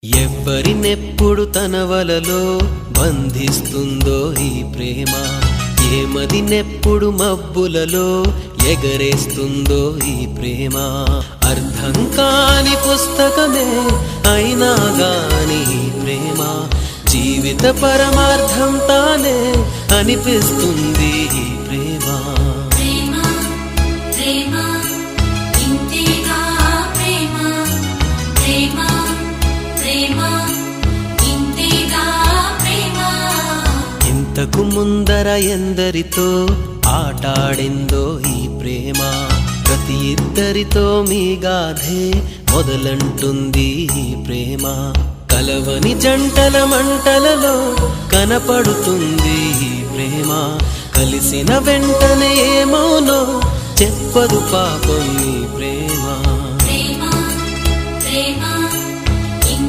ఎవ్వరినెప్పుడు తన వలలో బంధిస్తుందో ఈ ప్రేమ, ఏమదినెప్పుడు మబ్బులలో ఎగరేస్తుందో ఈ ప్రేమ. అర్థం కాని పుస్తకమే అయినా గాని ఈ ప్రేమ జీవిత పరమార్థం తానే అనిపిస్తుంది ఈ ప్రేమ. ఇంతకు ముందర ఎందరితో ఆటాడిందో ఈ ప్రేమ, ప్రతి ఇద్దరితో మీ గాథే మొదలంటుంది ఈ ప్రేమ. కలవని జంటల మంటలలో కనపడుతుంది ఈ ప్రేమ, కలిసిన వెంటనే ఏమోనో చెప్పదు పాపం ఈ ప్రేమ.